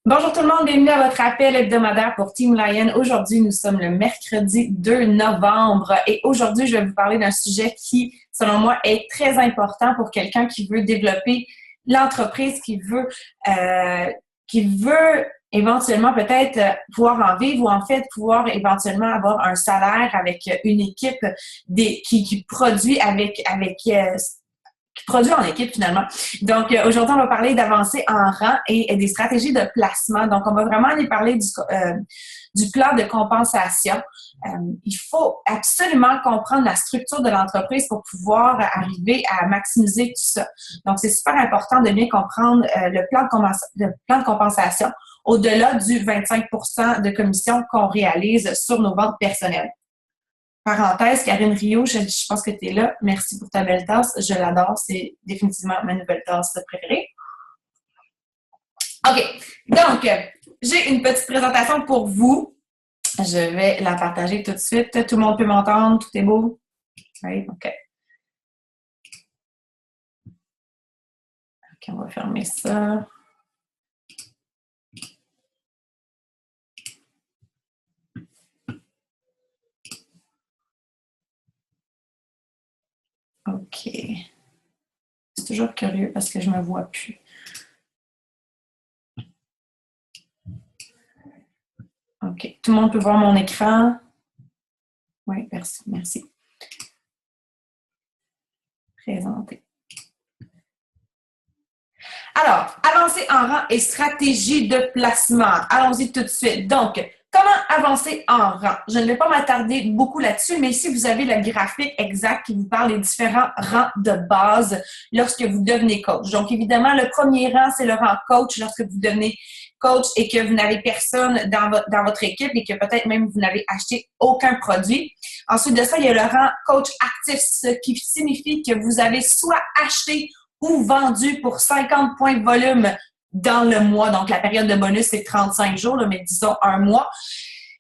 Bonjour tout le monde, bienvenue à votre appel hebdomadaire pour Team Lion. Aujourd'hui, nous sommes le mercredi 2 novembre et aujourd'hui, je vais vous parler d'un sujet qui, selon moi, est très important pour quelqu'un qui veut développer l'entreprise, qui veut éventuellement peut-être pouvoir en vivre ou en fait pouvoir éventuellement avoir un salaire avec une équipe qui produit qui produit en équipe finalement. Donc, aujourd'hui, on va parler d'avancer en rang et des stratégies de placement. Donc, on va vraiment aller parler du plan de compensation. Il faut absolument comprendre la structure de l'entreprise pour pouvoir arriver à maximiser tout ça. Donc, c'est super important de bien comprendre le plan de compensation au-delà du 25 de commission qu'on réalise sur nos ventes personnelles. Parenthèse, Karine Rio, je pense que tu es là. Merci pour ta belle tasse. Je l'adore. C'est définitivement ma nouvelle tasse préférée. OK. Donc, j'ai une petite présentation pour vous. Je vais la partager tout de suite. Tout le monde peut m'entendre. Tout est beau? Oui, OK. OK, on va fermer ça. OK. C'est toujours curieux parce que je ne me vois plus. OK. Tout le monde peut voir mon écran? Oui, merci. Merci. Présenter. Alors, avancer en rang et stratégie de placement. Allons-y tout de suite. Donc, comment avancer en rang? Je ne vais pas m'attarder beaucoup là-dessus, mais ici, vous avez le graphique exact qui vous parle des différents rangs de base lorsque vous devenez coach. Donc, évidemment, le premier rang, c'est le rang coach lorsque vous devenez coach et que vous n'avez personne dans votre équipe et que peut-être même vous n'avez acheté aucun produit. Ensuite de ça, il y a le rang coach actif, ce qui signifie que vous avez soit acheté ou vendu pour 50 points de volume dans le mois. Donc, la période de bonus, c'est 35 jours, là, mais disons un mois.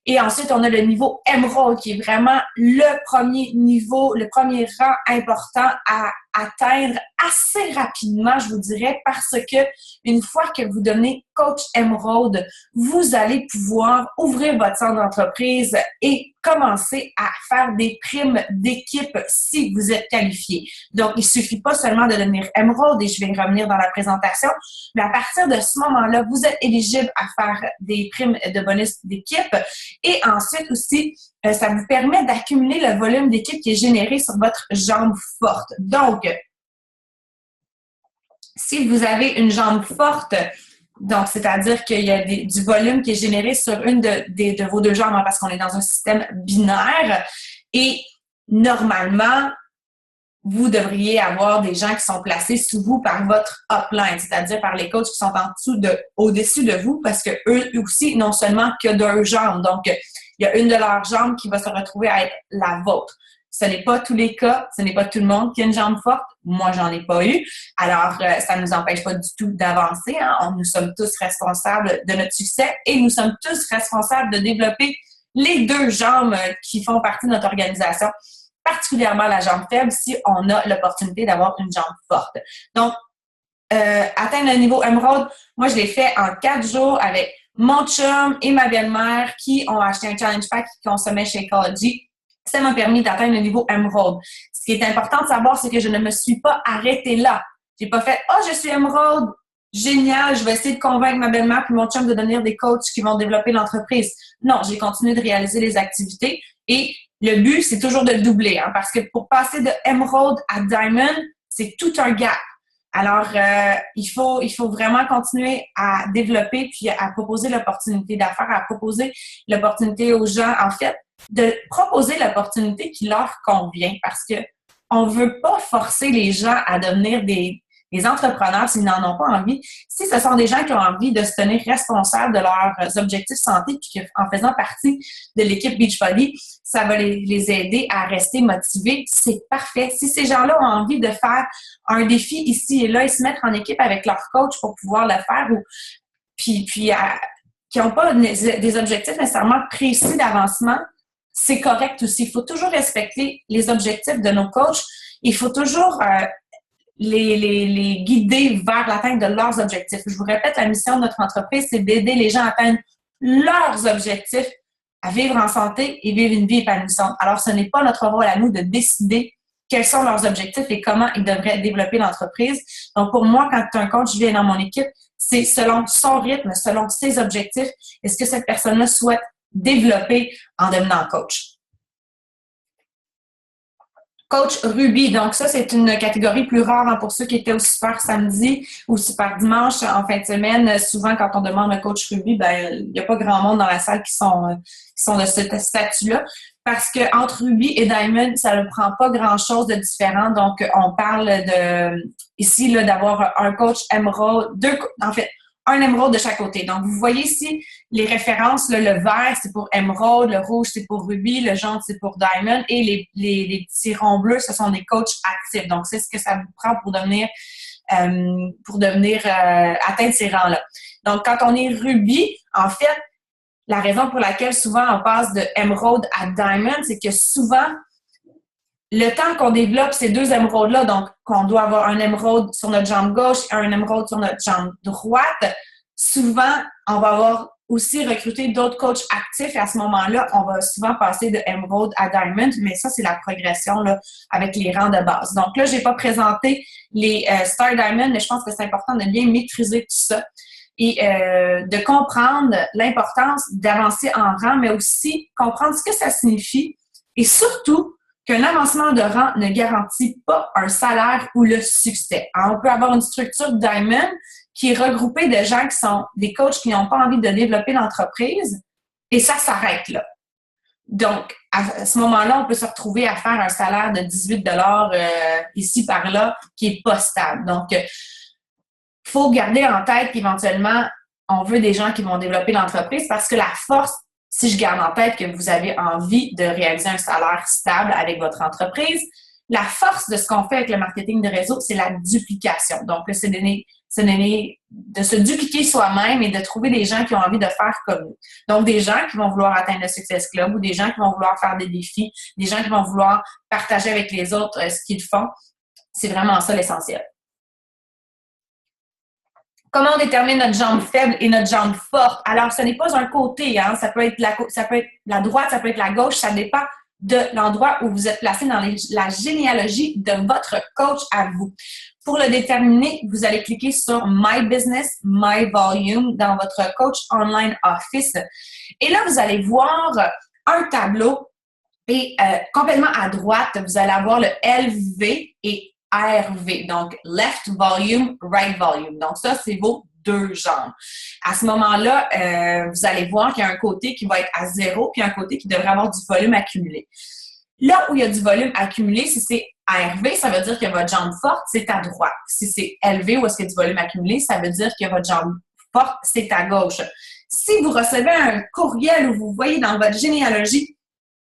Et ensuite, on a le niveau Emerald, qui est vraiment le premier niveau, le premier rang important à atteindre assez rapidement, je vous dirais, parce que une fois que vous devenez coach Emerald, vous allez pouvoir ouvrir votre centre d'entreprise et commencer à faire des primes d'équipe si vous êtes qualifié. Donc, il suffit pas seulement de devenir Emerald, et je vais revenir dans la présentation, mais à partir de ce moment-là, vous êtes éligible à faire des primes de bonus d'équipe. Et ensuite aussi, ça vous permet d'accumuler le volume d'équipe qui est généré sur votre jambe forte. Donc, si vous avez une jambe forte, donc c'est-à-dire qu'il y a du volume qui est généré sur une de vos deux jambes, hein, parce qu'on est dans un système binaire, et normalement, vous devriez avoir des gens qui sont placés sous vous par votre upline, c'est-à-dire par les coachs qui sont au-dessus de vous, parce que eux aussi n'ont seulement que deux jambes. Donc, il y a une de leurs jambes qui va se retrouver à être la vôtre. Ce n'est pas tous les cas, ce n'est pas tout le monde qui a une jambe forte. Moi, j'en ai pas eu. Alors, ça ne nous empêche pas du tout d'avancer. Hein. Nous sommes tous responsables de notre succès et nous sommes tous responsables de développer les deux jambes qui font partie de notre organisation, particulièrement la jambe faible si on a l'opportunité d'avoir une jambe forte. Donc, atteindre le niveau Emerald, moi, je l'ai fait en 4 jours avec mon chum et ma belle-mère qui ont acheté un challenge pack qui consommait chez Ecology. Ça m'a permis d'atteindre le niveau Emerald. Ce qui est important de savoir, c'est que je ne me suis pas arrêtée là. J'ai pas fait « Oh, je suis Emerald, génial, je vais essayer de convaincre ma belle-mère et mon chum de devenir des coachs qui vont développer l'entreprise. » Non, j'ai continué de réaliser les activités et le but, c'est toujours de doubler, hein, parce que pour passer de Emerald à Diamond, c'est tout un gap. Alors, il faut vraiment continuer à développer puis à proposer l'opportunité d'affaires, à proposer l'opportunité aux gens, en fait, de proposer l'opportunité qui leur convient parce que on veut pas forcer les gens à devenir des entrepreneurs s'ils n'en ont pas envie. Si ce sont des gens qui ont envie de se tenir responsables de leurs objectifs santé puis qu'en faisant partie de l'équipe Beachbody, ça va les aider à rester motivés, c'est parfait. Si ces gens-là ont envie de faire un défi ici et là et se mettre en équipe avec leur coach pour pouvoir le faire puis qui n'ont pas des objectifs nécessairement précis d'avancement, c'est correct aussi. Il faut toujours respecter les objectifs de nos coachs. Il faut toujours les guider vers l'atteinte de leurs objectifs. Je vous répète, la mission de notre entreprise, c'est d'aider les gens à atteindre leurs objectifs, à vivre en santé et vivre une vie épanouissante. Alors, ce n'est pas notre rôle à nous de décider quels sont leurs objectifs et comment ils devraient développer l'entreprise. Donc, pour moi, quand un coach vient dans mon équipe, c'est selon son rythme, selon ses objectifs, et ce que cette personne-là souhaite développer en devenant coach. Coach Ruby, donc ça, c'est une catégorie plus rare hein, pour ceux qui étaient au super samedi ou super dimanche en fin de semaine. Souvent, quand on demande un coach Ruby, ben il n'y a pas grand monde dans la salle qui sont de ce statut-là. Parce que entre Ruby et Diamond, ça ne prend pas grand-chose de différent. Donc, on parle ici là, d'avoir un coach Emerald, un émeraude de chaque côté. Donc, vous voyez ici les références, là, le vert, c'est pour émeraude, le rouge, c'est pour Ruby, le jaune, c'est pour Diamond, et les petits ronds bleus, ce sont des coachs actifs. Donc, c'est ce que ça vous prend pour devenir atteindre ces rangs-là. Donc, quand on est Ruby, en fait, la raison pour laquelle souvent on passe de émeraude à Diamond, c'est que souvent, le temps qu'on développe ces deux émeraudes-là, donc qu'on doit avoir un émeraude sur notre jambe gauche et un émeraude sur notre jambe droite, souvent, on va avoir aussi recruté d'autres coachs actifs et à ce moment-là, on va souvent passer de émeraude à diamond, mais ça, c'est la progression là, avec les rangs de base. Donc là, je n'ai pas présenté les Star Diamond, mais je pense que c'est important de bien maîtriser tout ça et de comprendre l'importance d'avancer en rang, mais aussi comprendre ce que ça signifie et surtout, qu'un avancement de rang ne garantit pas un salaire ou le succès. Alors, on peut avoir une structure Diamond qui est regroupée de gens qui sont des coachs qui n'ont pas envie de développer l'entreprise et ça s'arrête là. Donc, à ce moment-là, on peut se retrouver à faire un salaire de 18 ici par là qui n'est pas stable. Donc, il faut garder en tête qu'éventuellement, on veut des gens qui vont développer l'entreprise parce que la force, si je garde en tête que vous avez envie de réaliser un salaire stable avec votre entreprise, la force de ce qu'on fait avec le marketing de réseau, c'est la duplication. Donc, c'est de se dupliquer soi-même et de trouver des gens qui ont envie de faire comme nous. Donc, des gens qui vont vouloir atteindre le Success Club ou des gens qui vont vouloir faire des défis, des gens qui vont vouloir partager avec les autres ce qu'ils font. C'est vraiment ça l'essentiel. Comment on détermine notre jambe faible et notre jambe forte? Alors, ce n'est pas un côté, hein? Ça peut être la droite, ça peut être la gauche, ça dépend de l'endroit où vous êtes placé dans la généalogie de votre coach à vous. Pour le déterminer, vous allez cliquer sur My Business, My Volume dans votre Coach Online Office. Et là, vous allez voir un tableau et complètement à droite, vous allez avoir le LV et RV, donc Left Volume, Right Volume. Donc ça, c'est vos deux jambes. À ce moment-là, vous allez voir qu'il y a un côté qui va être à 0 puis un côté qui devrait avoir du volume accumulé. Là où il y a du volume accumulé, si c'est RV, ça veut dire que votre jambe forte, c'est à droite. Si c'est LV ou est-ce qu'il y a du volume accumulé, ça veut dire que votre jambe forte, c'est à gauche. Si vous recevez un courriel où vous voyez dans votre généalogie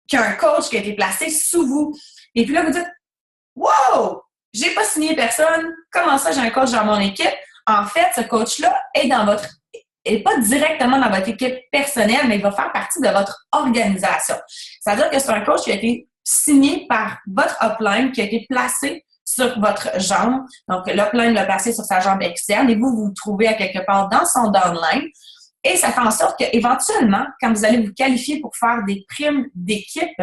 qu'il y a un coach qui a été placé sous vous, et puis là, vous dites « Wow! J'ai pas signé personne. Comment ça, j'ai un coach dans mon équipe? » En fait, ce coach-là est pas directement dans votre équipe personnelle, mais il va faire partie de votre organisation. C'est-à-dire que c'est un coach qui a été signé par votre upline, qui a été placé sur votre jambe. Donc, l'upline l'a placé sur sa jambe externe et vous vous trouvez à quelque part dans son downline. Et ça fait en sorte qu'éventuellement, quand vous allez vous qualifier pour faire des primes d'équipe,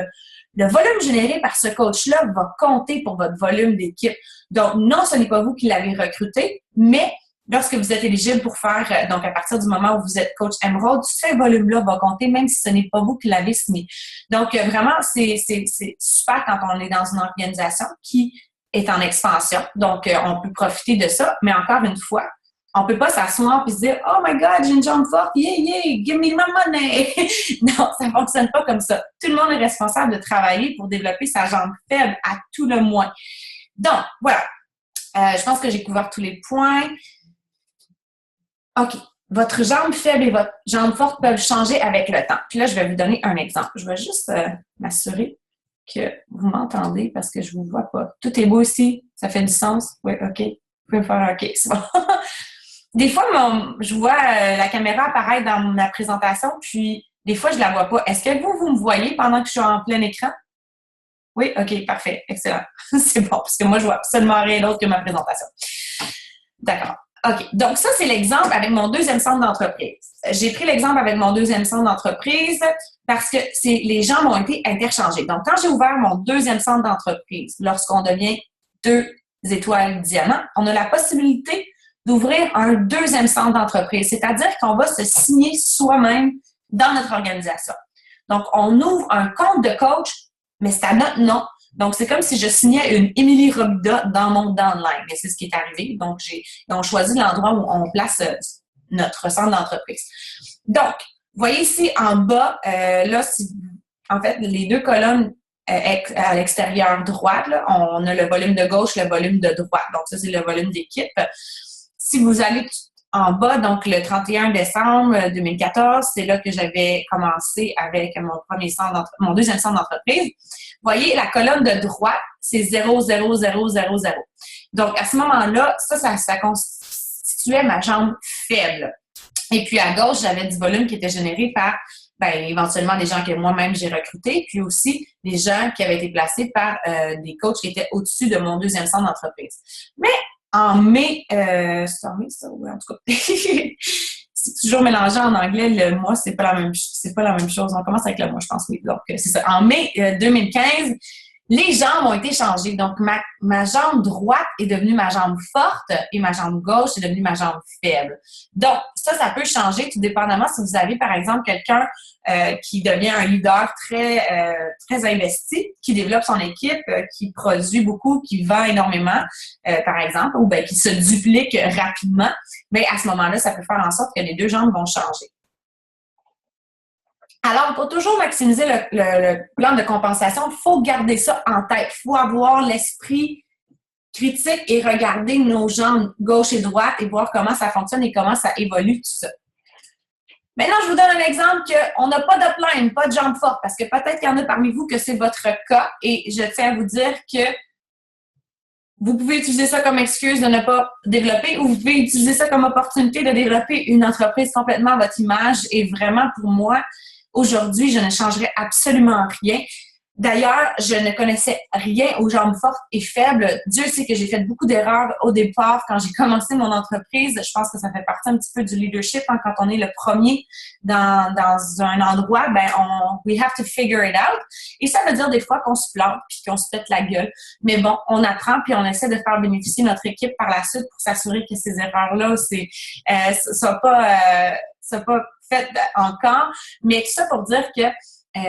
le volume généré par ce coach-là va compter pour votre volume d'équipe. Donc, non, ce n'est pas vous qui l'avez recruté, mais lorsque vous êtes éligible pour faire, donc à partir du moment où vous êtes coach Emerald, ce volume-là va compter même si ce n'est pas vous qui l'avez signé. Donc, vraiment, c'est super quand on est dans une organisation qui est en expansion. Donc, on peut profiter de ça, mais encore une fois, on ne peut pas s'asseoir et se dire « Oh my God, j'ai une jambe forte, yeah, give me my money! » Non, ça ne fonctionne pas comme ça. Tout le monde est responsable de travailler pour développer sa jambe faible à tout le moins. Donc, voilà. Je pense que j'ai couvert tous les points. OK. Votre jambe faible et votre jambe forte peuvent changer avec le temps. Puis là, je vais vous donner un exemple. Je vais juste m'assurer que vous m'entendez parce que je ne vous vois pas. Tout est beau ici? Ça fait du sens? Oui, OK. Vous pouvez me faire un OK, c'est bon. Des fois, je vois la caméra apparaître dans ma présentation, puis des fois, je ne la vois pas. Est-ce que vous me voyez pendant que je suis en plein écran? Oui? OK, parfait. Excellent. C'est bon, parce que moi, je vois absolument rien d'autre que ma présentation. D'accord. OK. Donc, ça, c'est l'exemple avec mon deuxième centre d'entreprise. J'ai pris l'exemple avec mon deuxième centre d'entreprise parce que les gens m'ont été interchangés. Donc, quand j'ai ouvert mon deuxième centre d'entreprise, lorsqu'on devient 2 étoiles diamants, on a la possibilité d'ouvrir un deuxième centre d'entreprise, c'est-à-dire qu'on va se signer soi-même dans notre organisation. Donc, on ouvre un compte de coach, mais c'est à notre nom. Donc, c'est comme si je signais une Émilie Robida dans mon downline. Mais c'est ce qui est arrivé. Donc, on choisit l'endroit où on place notre centre d'entreprise. Donc, vous voyez ici en bas, là, en fait, les 2 colonnes à l'extérieur droite, là, on a le volume de gauche, le volume de droite. Donc, ça, c'est le volume d'équipe. Si vous allez en bas, donc le 31 décembre 2014, c'est là que j'avais commencé avec mon deuxième centre d'entreprise. Vous voyez, la colonne de droite, c'est 0, 0, 0, 0, 0. Donc, à ce moment-là, ça constituait ma jambe faible. Et puis, à gauche, j'avais du volume qui était généré par, éventuellement, des gens que moi-même j'ai recrutés, puis aussi des gens qui avaient été placés par des coachs qui étaient au-dessus de mon deuxième centre d'entreprise. Mais en mai, c'est en mai, ça? Oui, en tout cas. C'est toujours mélangé en anglais. Le mois, c'est pas la même chose. On commence avec le mois, je pense, oui. Donc, c'est ça. En mai 2015, les jambes ont été changées. Donc, ma jambe droite est devenue ma jambe forte et ma jambe gauche est devenue ma jambe faible. Donc, ça peut changer tout dépendamment si vous avez, par exemple, quelqu'un qui devient un leader très investi, qui développe son équipe, qui produit beaucoup, qui vend énormément, par exemple, ou qui se duplique rapidement. Bien, à ce moment-là, ça peut faire en sorte que les 2 jambes vont changer. Alors, pour toujours maximiser le plan de compensation, il faut garder ça en tête. Il faut avoir l'esprit critique et regarder nos jambes gauche et droite et voir comment ça fonctionne et comment ça évolue, tout ça. Maintenant, je vous donne un exemple qu'on n'a pas d'upline, pas de jambes fortes, parce que peut-être qu'il y en a parmi vous que c'est votre cas et je tiens à vous dire que vous pouvez utiliser ça comme excuse de ne pas développer ou vous pouvez utiliser ça comme opportunité de développer une entreprise complètement à votre image et vraiment, pour moi, aujourd'hui, je ne changerai absolument rien. D'ailleurs, je ne connaissais rien aux jambes fortes et faibles. Dieu sait que j'ai fait beaucoup d'erreurs au départ quand j'ai commencé mon entreprise. Je pense que ça fait partie un petit peu du leadership. Hein, quand on est le premier dans un endroit, we have to figure it out. Et ça veut dire des fois qu'on se plante puis qu'on se pète la gueule. Mais bon, on apprend puis on essaie de faire bénéficier notre équipe par la suite pour s'assurer que ces erreurs-là, sont pas faites encore. Mais tout ça pour dire que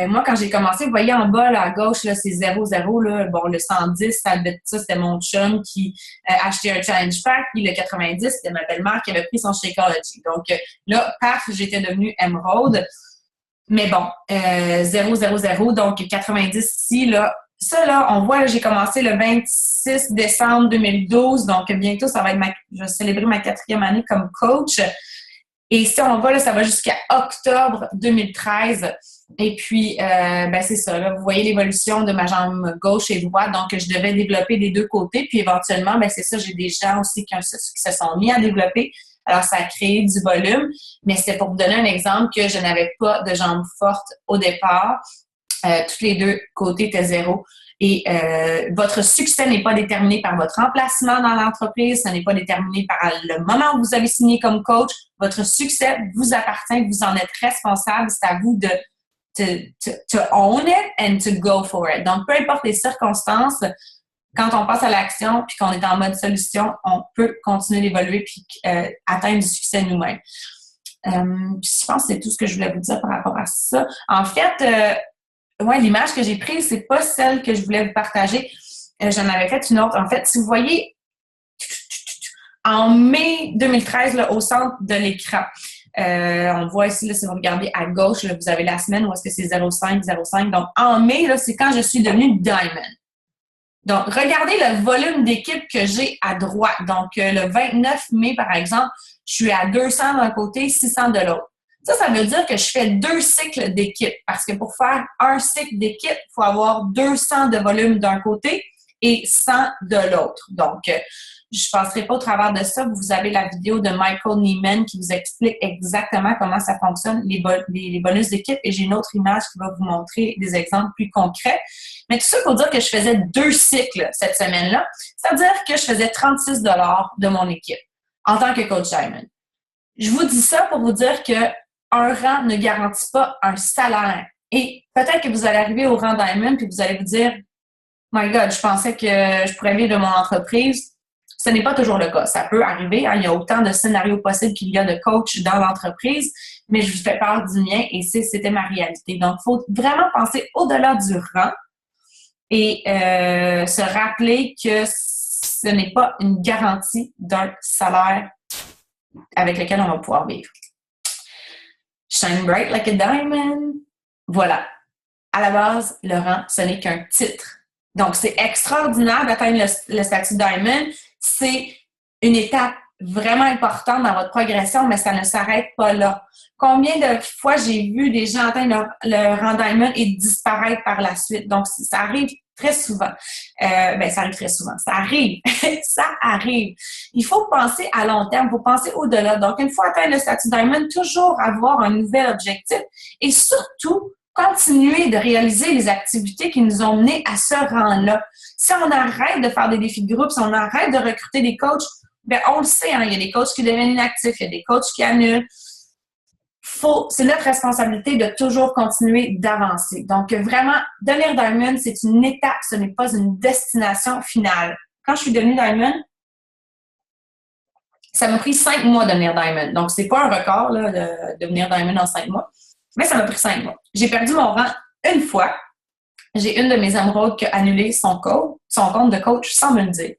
moi, quand j'ai commencé, vous voyez en bas, là, à gauche, là, c'est 0-0. Là. Bon, le 110, ça c'était mon chum qui achetait un challenge pack. Puis le 90, c'était ma belle-mère qui avait pris son Shakeology. Donc là, paf, j'étais devenue Emerald. Mais bon, 0-0-0. Donc 90 ici, là. Ça, là, on voit, là, j'ai commencé le 26 décembre 2012. Donc bientôt, ça va être je vais célébrer ma 4e année comme coach. Et si on va, là, ça va jusqu'à octobre 2013. Et puis, c'est ça. Là, vous voyez l'évolution de ma jambe gauche et droite. Donc, je devais développer des 2 côtés. Puis, éventuellement, c'est ça, j'ai des gens aussi qui se sont mis à développer. Alors, ça a créé du volume. Mais c'est pour vous donner un exemple que je n'avais pas de jambes fortes au départ. Tous les 2 côtés étaient 0. Et votre succès n'est pas déterminé par votre emplacement dans l'entreprise, ce n'est pas déterminé par le moment où vous avez signé comme coach. Votre succès vous appartient, vous en êtes responsable. C'est à vous de to own it and to go for it. Donc, peu importe les circonstances, quand on passe à l'action puis qu'on est en mode solution, on peut continuer d'évoluer puis atteindre du succès nous-mêmes. Je pense que c'est tout ce que je voulais vous dire par rapport à ça. En fait, l'image que j'ai prise, c'est pas celle que je voulais vous partager. J'en avais fait une autre. En fait, si vous voyez, en mai 2013, là, au centre de l'écran, on voit ici, là, si vous regardez à gauche, là, vous avez la semaine où est-ce que c'est 05, 05. Donc, en mai, là, c'est quand je suis devenue Diamond. Donc, regardez le volume d'équipe que j'ai à droite. Donc, le 29 mai, par exemple, je suis à 200 d'un côté, 600 de l'autre. Ça veut dire que je fais 2 cycles d'équipe. Parce que pour faire un cycle d'équipe, il faut avoir 200 de volume d'un côté et 100 de l'autre. Donc, Je ne passerai pas au travers de ça. Vous avez la vidéo de Michael Neiman qui vous explique exactement comment ça fonctionne, les bonus d'équipe. Et j'ai une autre image qui va vous montrer des exemples plus concrets. Mais tout ça pour dire que je faisais 2 cycles cette semaine-là. C'est-à-dire que je faisais 36 $ de mon équipe en tant que coach Diamond. Je vous dis ça pour vous dire qu'un rang ne garantit pas un salaire. Et peut-être que vous allez arriver au rang Diamond puis vous allez vous dire « My God, je pensais que je pourrais vivre de mon entreprise. » Ce n'est pas toujours le cas. Ça peut arriver. Hein, il y a autant de scénarios possibles qu'il y a de coachs dans l'entreprise, mais je vous fais part du mien et c'était ma réalité. Donc, il faut vraiment penser au-delà du rang et se rappeler que ce n'est pas une garantie d'un salaire avec lequel on va pouvoir vivre. Shine bright like a diamond. Voilà. À la base, le rang, ce n'est qu'un titre. Donc, c'est extraordinaire d'atteindre le statut diamond. C'est une étape vraiment importante dans votre progression, mais ça ne s'arrête pas là. Combien de fois j'ai vu des gens atteindre le rang diamond et disparaître par la suite? Donc, ça arrive très souvent. Ça arrive très souvent. Ça arrive. Ça arrive. Il faut penser à long terme. Il faut penser au-delà. Donc, une fois atteint le statut diamond, toujours avoir un nouvel objectif et surtout, continuer de réaliser les activités qui nous ont menés à ce rang-là. Si on arrête de faire des défis de groupe, si on arrête de recruter des coachs, bien, on le sait, hein, il y a des coachs qui deviennent inactifs, il y a des coachs qui annulent. C'est notre responsabilité de toujours continuer d'avancer. Donc, vraiment, devenir Diamond, c'est une étape, ce n'est pas une destination finale. Quand je suis devenue Diamond, ça m'a pris 5 mois de devenir Diamond. Donc, c'est pas un record là, de devenir Diamond en 5 mois, mais ça m'a pris 5 mois. J'ai perdu mon rang une fois. J'ai une de mes émeraudes qui a annulé son compte de coach sans me le dire.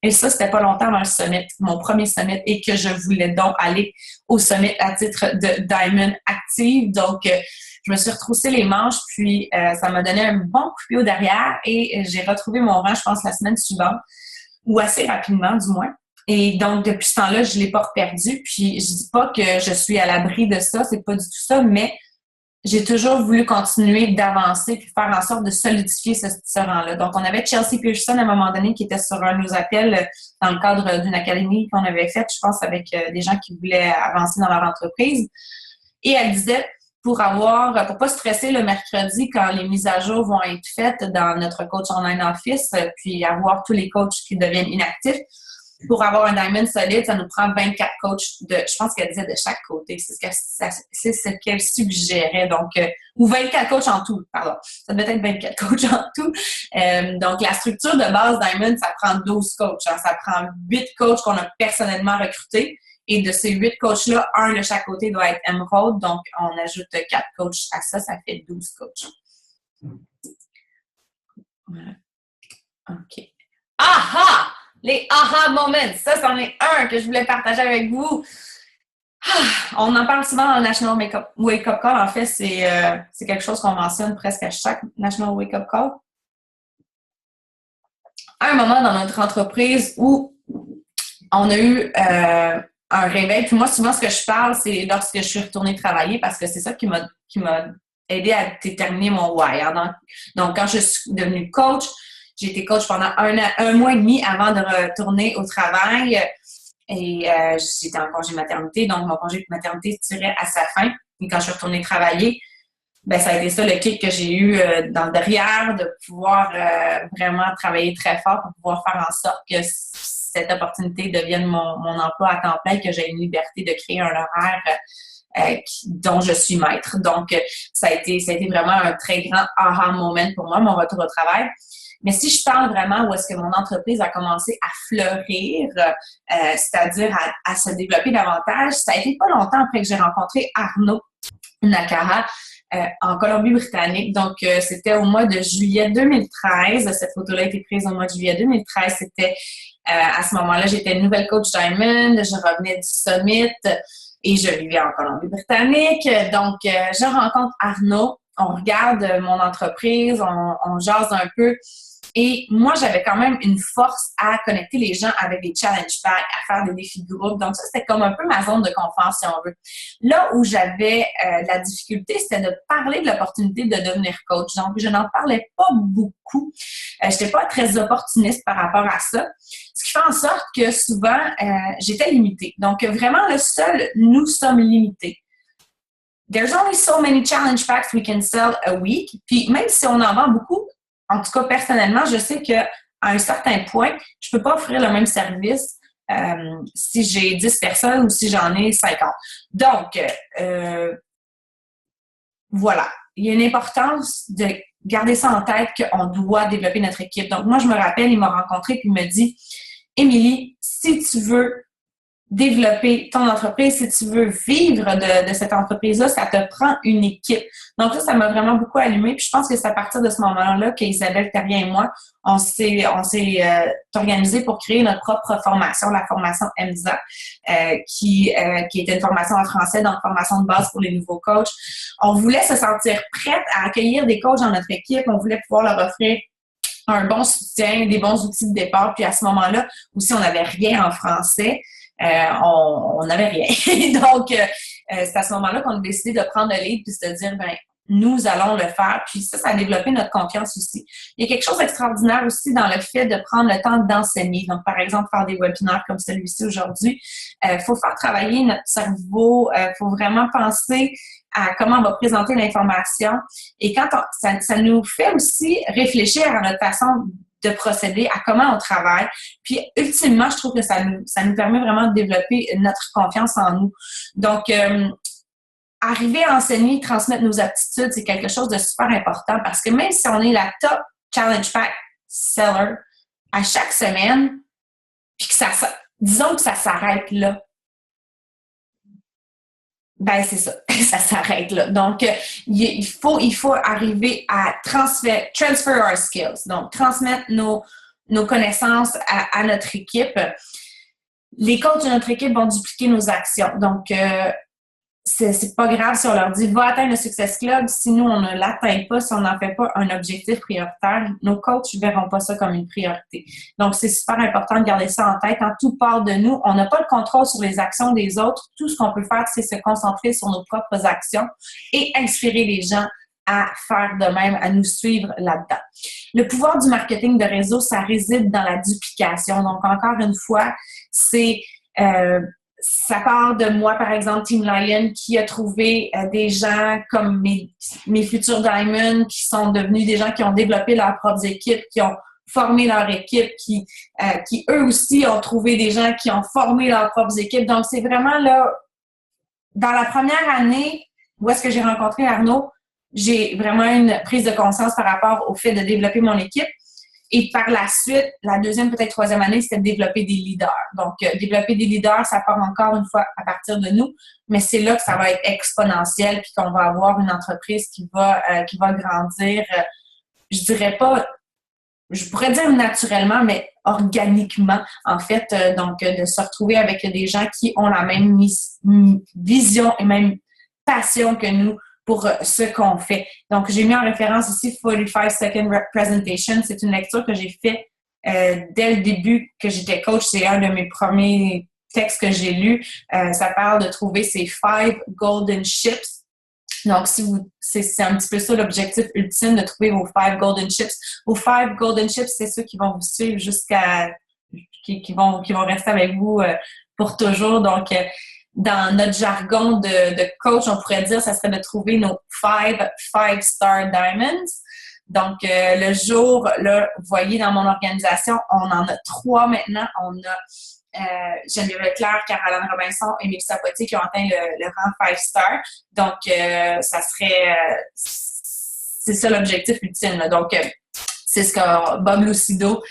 Et ça, c'était pas longtemps avant le summit, mon premier summit, et que je voulais donc aller au summit à titre de Diamond active. Donc, je me suis retroussé les manches, puis ça m'a donné un bon coup de pied au derrière et j'ai retrouvé mon rang, je pense, la semaine suivante, ou assez rapidement, du moins. Et donc, depuis ce temps-là, je l'ai pas perdu. Puis, je dis pas que je suis à l'abri de ça, c'est pas du tout ça, mais j'ai toujours voulu continuer d'avancer puis faire en sorte de solidifier ce rang-là. Donc, on avait Chelsea Pearson à un moment donné qui était sur un de nos appels dans le cadre d'une académie qu'on avait faite, je pense, avec des gens qui voulaient avancer dans leur entreprise. Et elle disait, pour pas stresser le mercredi quand les mises à jour vont être faites dans notre coach online office, puis avoir tous les coachs qui deviennent inactifs, pour avoir un diamond solide, ça nous prend 24 coachs je pense qu'elle disait de chaque côté. C'est ce qu'elle suggérait. Donc, ou 24 coachs en tout, pardon. Ça devait être 24 coachs en tout. Donc, la structure de base Diamond, ça prend 12 coachs. Hein. Ça prend 8 coachs qu'on a personnellement recrutés. Et de ces 8 coachs-là, un de chaque côté doit être Emerald. Donc, on ajoute 4 coachs à ça. Ça fait 12 coachs. Voilà. OK. Aha! Les aha moments, ça, c'en est un que je voulais partager avec vous. On en parle souvent dans le National Wake Up Call. En fait, c'est quelque chose qu'on mentionne presque à chaque National Wake Up Call. À un moment dans notre entreprise où on a eu un réveil. Puis moi, souvent, ce que je parle, c'est lorsque je suis retournée travailler parce que c'est ça qui m'a aidé à déterminer mon why. Hein. Donc, quand je suis devenue coach, j'ai été coach pendant un mois et demi avant de retourner au travail et j'étais en congé maternité, donc mon congé de maternité tirait à sa fin. Et quand je suis retournée travailler, ben ça a été ça le kick que j'ai eu dans le derrière, de pouvoir vraiment travailler très fort pour pouvoir faire en sorte que cette opportunité devienne mon emploi à temps plein, que j'ai une liberté de créer un horaire dont je suis maître. Donc, ça a été vraiment un très grand aha moment pour moi, mon retour au travail. Mais si je parle vraiment où est-ce que mon entreprise a commencé à fleurir, c'est-à-dire à se développer davantage, ça a été pas longtemps après que j'ai rencontré Arnaud Nakara en Colombie-Britannique. Donc, c'était au mois de juillet 2013. Cette photo-là a été prise au mois de juillet 2013. C'était à ce moment-là, j'étais une nouvelle coach Diamond. Je revenais du Summit et je vivais en Colombie-Britannique. Donc, je rencontre Arnaud. On regarde mon entreprise, on jase un peu. Et moi, j'avais quand même une force à connecter les gens avec des challenge packs, à faire des défis de groupe. Donc ça, c'était comme un peu ma zone de confort, si on veut. Là où j'avais de la difficulté, c'était de parler de l'opportunité de devenir coach. Donc, je n'en parlais pas beaucoup. Je n'étais pas très opportuniste par rapport à ça. Ce qui fait en sorte que souvent, j'étais limitée. Donc, vraiment, le seul, nous sommes limités. There's only so many challenge packs we can sell a week. Puis même si on en vend beaucoup, en tout cas personnellement, je sais qu'à un certain point, je peux pas offrir le même service si j'ai 10 personnes ou si j'en ai 50. Donc, voilà. Il y a une importance de garder ça en tête qu'on doit développer notre équipe. Donc, moi, je me rappelle, il m'a rencontré et il me dit « Émilie, si tu veux développer ton entreprise, si tu veux vivre de cette entreprise-là, ça te prend une équipe. » Donc ça m'a vraiment beaucoup allumé. Puis je pense que c'est à partir de ce moment-là qu'Isabelle Terrien et moi, on s'est organisés pour créer notre propre formation, la formation EMSA, qui était une formation en français, donc formation de base pour les nouveaux coachs. On voulait se sentir prête à accueillir des coachs dans notre équipe. On voulait pouvoir leur offrir un bon soutien, des bons outils de départ. Puis à ce moment-là, aussi, on n'avait rien en français. On n'avait rien. Donc, c'est à ce moment-là qu'on a décidé de prendre le lead puis de se dire, ben nous allons le faire. Puis ça a développé notre confiance aussi. Il y a quelque chose d'extraordinaire aussi dans le fait de prendre le temps d'enseigner. Donc, par exemple, faire des webinaires comme celui-ci aujourd'hui. Faut faire travailler notre cerveau. Faut vraiment penser à comment on va présenter l'information. Et quand ça nous fait aussi réfléchir à notre façon de procéder, à comment on travaille. Puis, ultimement, je trouve que ça nous permet vraiment de développer notre confiance en nous. Donc, arriver à enseigner, transmettre nos aptitudes, c'est quelque chose de super important parce que même si on est la top Challenge Pack seller à chaque semaine, puis que disons que ça s'arrête là, ben c'est ça, ça s'arrête là. Donc, il faut arriver à transfer our skills, donc transmettre nos connaissances à notre équipe. Les coachs de notre équipe vont dupliquer nos actions. Donc, c'est pas grave si on leur dit « va atteindre le Success Club », si nous, on ne l'atteint pas, si on n'en fait pas un objectif prioritaire, nos coachs ne verront pas ça comme une priorité. Donc, c'est super important de garder ça en tête. Quand tout part de nous, on n'a pas le contrôle sur les actions des autres. Tout ce qu'on peut faire, c'est se concentrer sur nos propres actions et inspirer les gens à faire de même, à nous suivre là-dedans. Le pouvoir du marketing de réseau, ça réside dans la duplication. Donc, encore une fois, c'est... ça part de moi, par exemple, Team Lion, qui a trouvé des gens comme mes futurs Diamonds, qui sont devenus des gens qui ont développé leurs propres équipes, qui ont formé leur équipe, qui eux aussi ont trouvé des gens qui ont formé leurs propres équipes. Donc, c'est vraiment là, dans la première année où est-ce que j'ai rencontré Arnaud, j'ai vraiment une prise de conscience par rapport au fait de développer mon équipe. Et par la suite, la deuxième, peut-être troisième année, c'était de développer des leaders. Donc, développer des leaders, ça part encore une fois à partir de nous, mais c'est là que ça va être exponentiel puis qu'on va avoir une entreprise qui va grandir, je dirais pas, je pourrais dire naturellement, mais organiquement, en fait. Donc, de se retrouver avec des gens qui ont la même vision et même passion que nous pour ce qu'on fait. Donc, j'ai mis en référence ici 45 Second Presentation. C'est une lecture que j'ai faite dès le début que j'étais coach. C'est un de mes premiers textes que j'ai lus. Ça parle de trouver ces 5 golden ships. Donc, c'est un petit peu ça l'objectif ultime, de trouver vos 5 golden ships. Vos 5 golden ships, c'est ceux qui vont vous suivre qui vont rester avec vous pour toujours. Donc, dans notre jargon de coach, on pourrait dire, ça serait de trouver nos 5-star diamonds. Donc, le jour, là, vous voyez, dans mon organisation, on en a 3 maintenant. On a Geneviève Leclerc, Caroline Robinson et Mélissa Potier qui ont atteint le rang 5-star. Donc, c'est ça l'objectif ultime, là. Donc, c'est ce que Bob Lucido,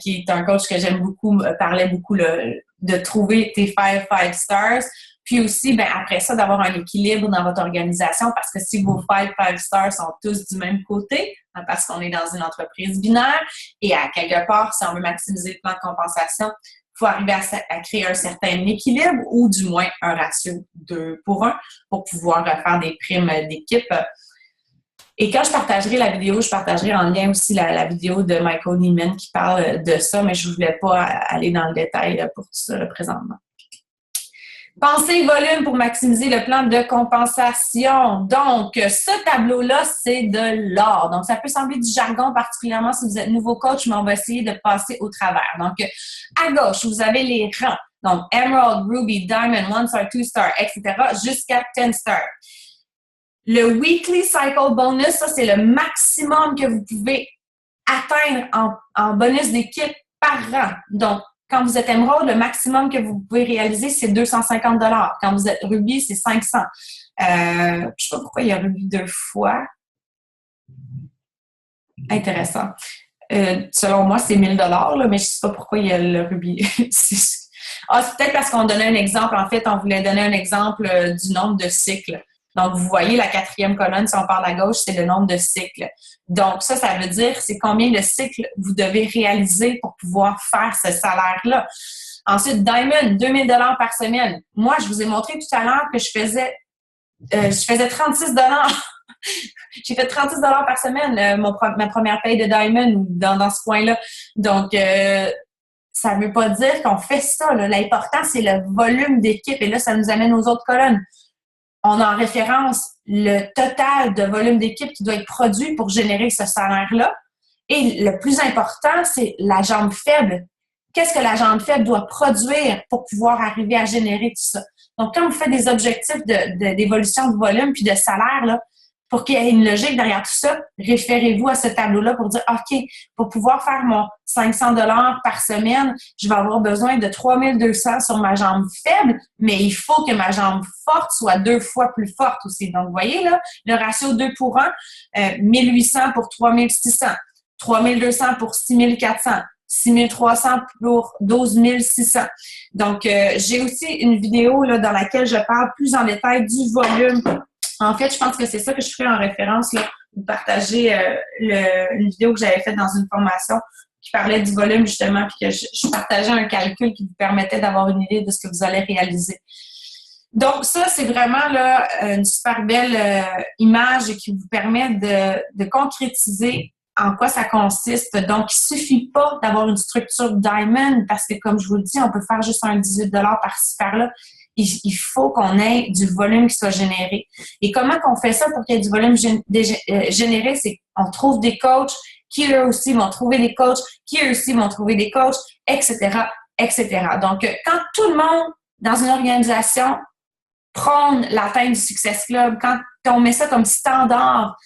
qui est un coach que j'aime beaucoup, parlait beaucoup de trouver tes 5 stars. Puis aussi, ben après ça, d'avoir un équilibre dans votre organisation, parce que si vos 5 stars sont tous du même côté, hein, parce qu'on est dans une entreprise binaire, et à quelque part, si on veut maximiser le plan de compensation, il faut arriver à créer un certain équilibre, ou du moins un ratio 2 pour 1, pour pouvoir faire des primes d'équipe. Et quand je partagerai la vidéo, je partagerai en lien aussi la vidéo de Michael Neiman qui parle de ça, mais je ne voulais pas aller dans le détail pour tout ça là, présentement. Pensée volume pour maximiser le plan de compensation. Donc, ce tableau-là, c'est de l'or. Donc, ça peut sembler du jargon, particulièrement si vous êtes nouveau coach, mais on va essayer de passer au travers. Donc, à gauche, vous avez les rangs. Donc, Emerald, Ruby, Diamond, 1 star, 2 star, etc. jusqu'à 10 star. Le Weekly Cycle Bonus, ça, c'est le maximum que vous pouvez atteindre en bonus d'équipe par an. Donc, quand vous êtes Emerald, le maximum que vous pouvez réaliser, c'est 250 $. Quand vous êtes Ruby, c'est 500. Je ne sais pas pourquoi il y a Ruby 2 fois. Intéressant. Selon moi, c'est 1000 $, là, mais je ne sais pas pourquoi il y a le Ruby. C'est peut-être parce qu'on donnait un exemple. En fait, on voulait donner un exemple du nombre de cycles. Donc, vous voyez la 4e colonne, si on parle à gauche, c'est le nombre de cycles. Donc, ça veut dire c'est combien de cycles vous devez réaliser pour pouvoir faire ce salaire-là. Ensuite, Diamond, 2000 $ par semaine. Moi, je vous ai montré tout à l'heure que je faisais 36 $. J'ai fait 36 $ par semaine, ma première paye de Diamond dans ce coin-là. Donc, ça ne veut pas dire qu'on fait ça. L'important, c'est le volume d'équipe. Et là, ça nous amène aux autres colonnes. On a en référence le total de volume d'équipe qui doit être produit pour générer ce salaire-là. Et le plus important, c'est la jambe faible. Qu'est-ce que la jambe faible doit produire pour pouvoir arriver à générer tout ça? Donc, quand vous faites des objectifs d'évolution de volume puis de salaire, là, pour qu'il y ait une logique derrière tout ça, référez-vous à ce tableau-là pour dire, OK, pour pouvoir faire mon 500 $ par semaine, je vais avoir besoin de 3200 sur ma jambe faible, mais il faut que ma jambe forte soit 2 fois plus forte aussi. Donc, vous voyez là, le ratio 2 pour 1, 1800 pour 3600, 3200 pour 6400, 6300 pour 12600. Donc, j'ai aussi une vidéo là, dans laquelle je parle plus en détail du volume. En fait, je pense que c'est ça que je ferai en référence, là, vous partager une vidéo que j'avais faite dans une formation qui parlait du volume, justement, puis que je partageais un calcul qui vous permettait d'avoir une idée de ce que vous allez réaliser. Donc, ça, c'est vraiment là, une super belle image qui vous permet de concrétiser en quoi ça consiste. Donc, il ne suffit pas d'avoir une structure Diamond parce que, comme je vous le dis, on peut faire juste un 18 $ par-ci, par-là. Il faut qu'on ait du volume qui soit généré. Et comment qu'on fait ça pour qu'il y ait du volume généré? C'est qu'on trouve des coachs qui, eux aussi, vont trouver des coachs, qui, eux aussi, vont trouver des coachs, etc., etc. Donc, quand tout le monde, dans une organisation, prône l'atteinte du Success Club, quand on met ça comme standard,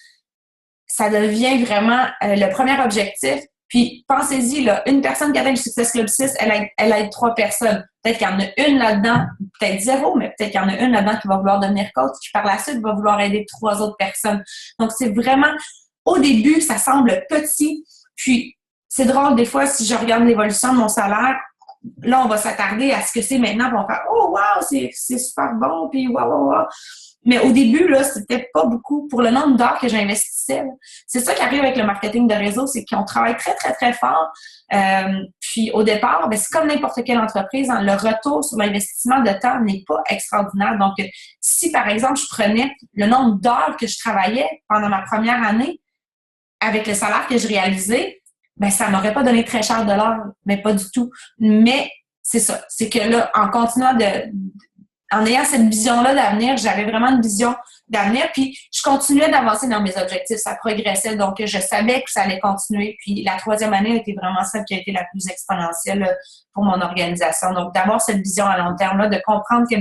ça devient vraiment le premier objectif. Puis, pensez-y, là, une personne qui atteint le Success Club 6, elle aide 3 personnes. Peut-être qu'il y en a une là-dedans, peut-être 0, mais peut-être qu'il y en a une là-dedans qui va vouloir devenir coach, qui par la suite va vouloir aider 3 autres personnes. Donc, c'est vraiment, au début, ça semble petit. Puis, c'est drôle, des fois, si je regarde l'évolution de mon salaire, là, on va s'attarder à ce que c'est maintenant, puis on va faire « Oh, wow, c'est super bon, puis wow. » Mais au début, là, c'était pas beaucoup pour le nombre d'heures que j'investissais. C'est ça qui arrive avec le marketing de réseau, c'est qu'on travaille très, très, très fort. Puis au départ, c'est comme n'importe quelle entreprise, hein, le retour sur l'investissement de temps n'est pas extraordinaire. Donc, si par exemple, je prenais le nombre d'heures que je travaillais pendant ma première année avec le salaire que je réalisais, ça m'aurait pas donné très cher de l'heure, mais pas du tout. Mais c'est ça, c'est que là, en continuant en ayant cette vision-là d'avenir, j'avais vraiment une vision d'avenir, puis je continuais d'avancer dans mes objectifs, ça progressait, donc je savais que ça allait continuer, puis la 3e année a été vraiment celle qui a été la plus exponentielle pour mon organisation. Donc, d'avoir cette vision à long terme-là, de comprendre que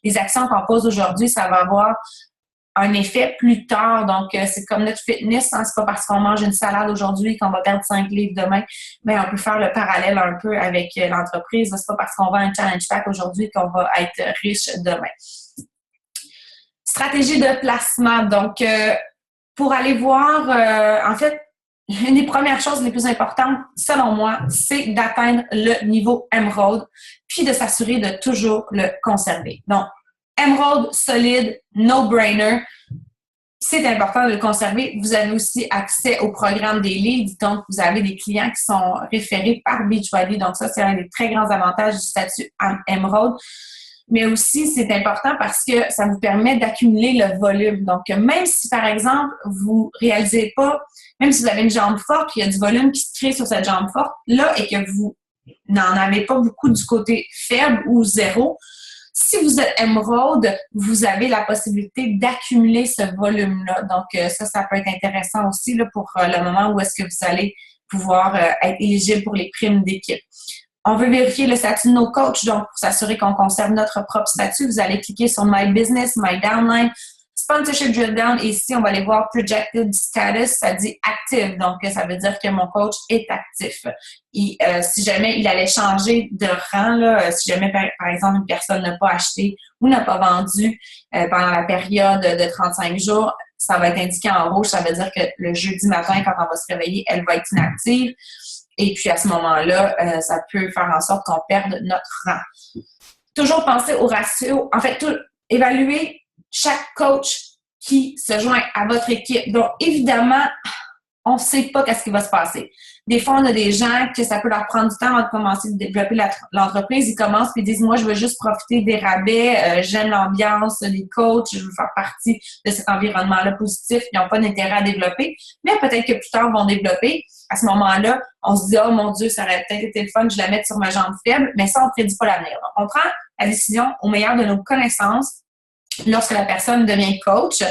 les actions qu'on pose aujourd'hui, ça va avoir un effet plus tard. Donc, c'est comme notre fitness, hein, c'est pas parce qu'on mange une salade aujourd'hui qu'on va perdre 5 livres demain, mais on peut faire le parallèle un peu avec l'entreprise. C'est pas parce qu'on vend un challenge pack aujourd'hui qu'on va être riche demain. Stratégie de placement. Donc, pour aller voir, en fait, une des premières choses les plus importantes, selon moi, c'est d'atteindre le niveau Emerald, puis de s'assurer de toujours le conserver. Donc, Emerald, solide, no-brainer. C'est important de le conserver. Vous avez aussi accès au programme des leads. Donc, vous avez des clients qui sont référés par Beachbody. Donc, ça, c'est un des très grands avantages du statut Emerald. mais aussi c'est important parce que ça vous permet d'accumuler le volume. Donc, même si, par exemple, vous réalisez pas, même si vous avez une jambe forte, il y a du volume qui se crée sur cette jambe forte-là et que vous n'en avez pas beaucoup du côté faible ou zéro, si vous êtes émeraude, vous avez la possibilité d'accumuler ce volume-là. Donc, ça peut être intéressant aussi là, pour le moment où est-ce que vous allez pouvoir être éligible pour les primes d'équipe. On veut vérifier le statut de nos coachs, donc pour s'assurer qu'on conserve notre propre statut, vous allez cliquer sur My Business, My Downline, Sponsorship Drill Down, et ici, on va aller voir Projected Status, ça dit active, donc ça veut dire que mon coach est actif. Et si jamais il allait changer de rang, là, si jamais, par exemple, une personne n'a pas acheté ou n'a pas vendu pendant la période de 35 jours, ça va être indiqué en rouge, ça veut dire que le jeudi matin, quand on va se réveiller, elle va être inactive. Et puis, à ce moment-là, ça peut faire en sorte qu'on perde notre rang. Toujours penser au ratio. En fait, évaluer chaque coach qui se joint à votre équipe. Donc, évidemment, on ne sait pas qu'est-ce qui va se passer. Des fois, on a des gens que ça peut leur prendre du temps avant de commencer de développer l'entreprise. Ils commencent et disent, moi, je veux juste profiter des rabais, j'aime l'ambiance, les coachs, je veux faire partie de cet environnement-là positif. Ils n'ont pas d'intérêt à développer, mais peut-être que plus tard, ils vont développer. À ce moment-là, on se dit, oh mon Dieu, ça aurait peut-être été le fun, je la mette sur ma jambe faible, mais ça, on ne prédit pas l'avenir. Donc, on prend la décision au meilleur de nos connaissances lorsque la personne devient coach.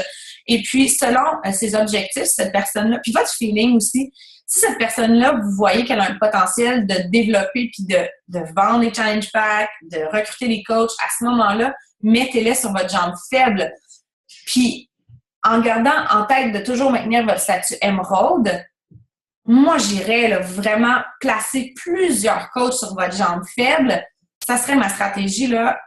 Et puis, selon ses objectifs, cette personne-là, puis votre feeling aussi, si cette personne-là, vous voyez qu'elle a un potentiel de développer puis de vendre les challenge packs, de recruter les coachs, à ce moment-là, mettez-les sur votre jambe faible. Puis, en gardant en tête de toujours maintenir votre statut émeraude, moi, j'irais là, vraiment placer plusieurs coachs sur votre jambe faible. Ça serait ma stratégie là,